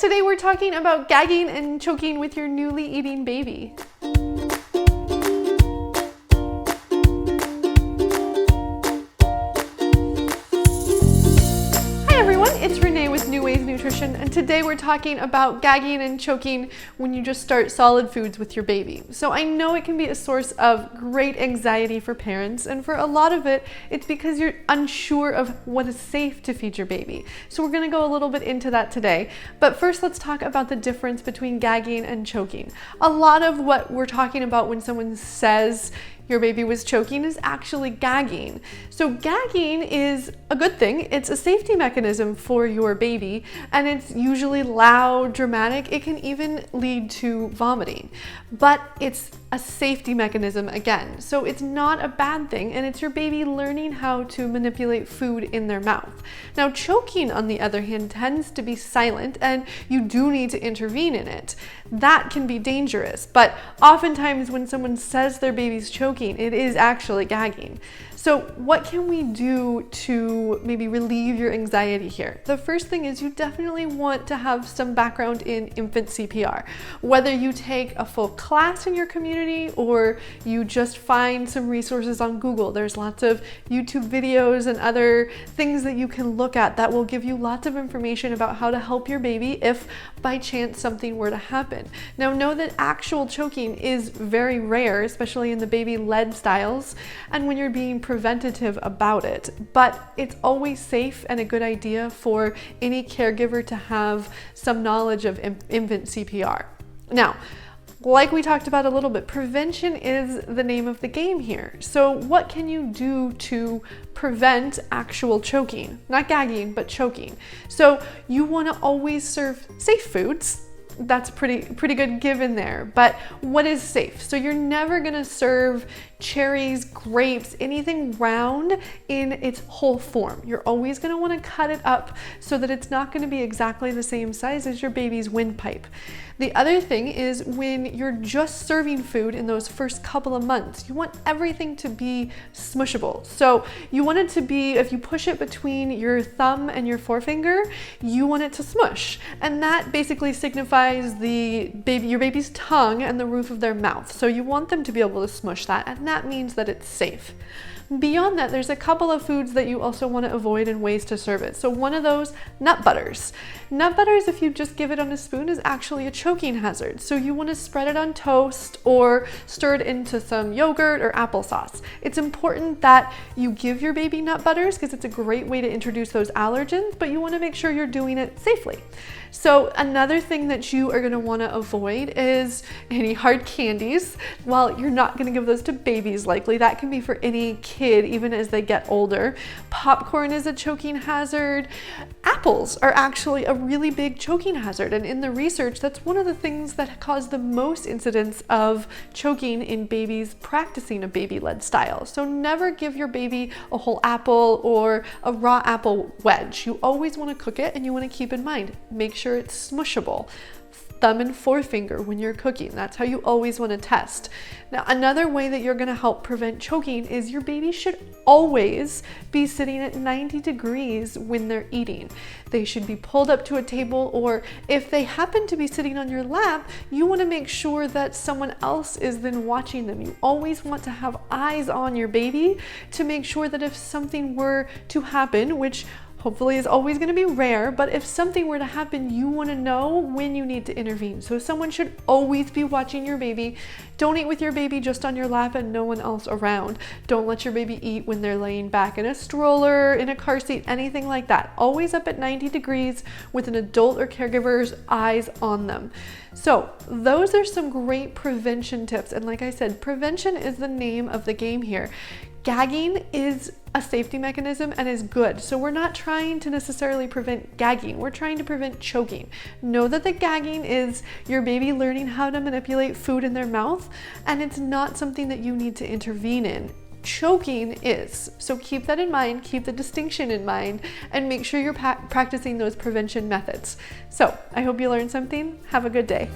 Today we're talking about gagging and choking with your newly eating baby. It's Renee with New Ways Nutrition, and today we're talking about gagging and choking when you just start solid foods with your baby. So I know it can be a source of great anxiety for parents, and for a lot of it, it's because you're unsure of what is safe to feed your baby. So we're going to go a little bit into that today. But first, let's talk about the difference between gagging and choking. A lot of what we're talking about when someone says your baby was choking is actually gagging. So gagging is a good thing. It's a safety mechanism for your baby, and it's usually loud, dramatic. It can even lead to vomiting, but it's a safety mechanism again. So it's not a bad thing, and it's your baby learning how to manipulate food in their mouth. Now, choking, on the other hand, tends to be silent, and you do need to intervene in it. That can be dangerous, but oftentimes when someone says their baby's choking, it is actually gagging. So what can we do to maybe relieve your anxiety here? The first thing is you definitely want to have some background in infant CPR. Whether you take a full class in your community or you just find some resources on Google, there's lots of YouTube videos and other things that you can look at that will give you lots of information about how to help your baby if by chance something were to happen. Now, know that actual choking is very rare, especially in the baby-led styles, and when you're being preventative about it, but it's always safe and a good idea for any caregiver to have some knowledge of infant CPR. Now, like we talked about a little bit, prevention is the name of the game here. So what can you do to prevent actual choking? Not gagging, but choking. So you want to always serve safe foods. That's a pretty good given there. But what is safe? So you're never gonna serve cherries, grapes, anything round in its whole form. You're always gonna wanna cut it up so that it's not gonna be exactly the same size as your baby's windpipe. The other thing is when you're just serving food in those first couple of months, you want everything to be smushable. So you want it to be, if you push it between your thumb and your forefinger, you want it to smush. And that basically signifies your baby's tongue and the roof of their mouth. So you want them to be able to smush that, and that means that it's safe. Beyond that, there's a couple of foods that you also want to avoid and ways to serve it. So one of those, nut butters. Nut butters, if you just give it on a spoon, is actually a choking hazard. So you want to spread it on toast or stir it into some yogurt or applesauce. It's important that you give your baby nut butters because it's a great way to introduce those allergens, but you want to make sure you're doing it safely. So another thing that you are going to want to avoid is any hard candies. While you're not going to give those to babies likely, that can be for any kid even as they get older. Popcorn is a choking hazard. Apples are actually a really big choking hazard, and in the research, that's one of the things that cause the most incidence of choking in babies practicing a baby-led style. So never give your baby a whole apple or a raw apple wedge. You always want to cook it, and you want to keep in mind, make sure it's smushable. Thumb and forefinger when you're cooking. That's how you always want to test. Now, another way that you're going to help prevent choking is your baby should always be sitting at 90 degrees when they're eating. They should be pulled up to a table, or if they happen to be sitting on your lap, you want to make sure that someone else is then watching them. You always want to have eyes on your baby to make sure that if something were to happen, which hopefully is always going to be rare, but if something were to happen, you want to know when you need to intervene. So someone should always be watching your baby. Don't eat with your baby just on your lap and no one else around. Don't let your baby eat when they're laying back in a stroller, in a car seat, anything like that. Always up at 90 degrees with an adult or caregiver's eyes on them. So those are some great prevention tips. And like I said, prevention is the name of the game here. Gagging is a safety mechanism and is good. So we're not trying to necessarily prevent gagging. We're trying to prevent choking. Know that the gagging is your baby learning how to manipulate food in their mouth, and it's not something that you need to intervene in. Choking is. So keep that in mind, keep the distinction in mind, and make sure you're practicing those prevention methods. So I hope you learned something. Have a good day.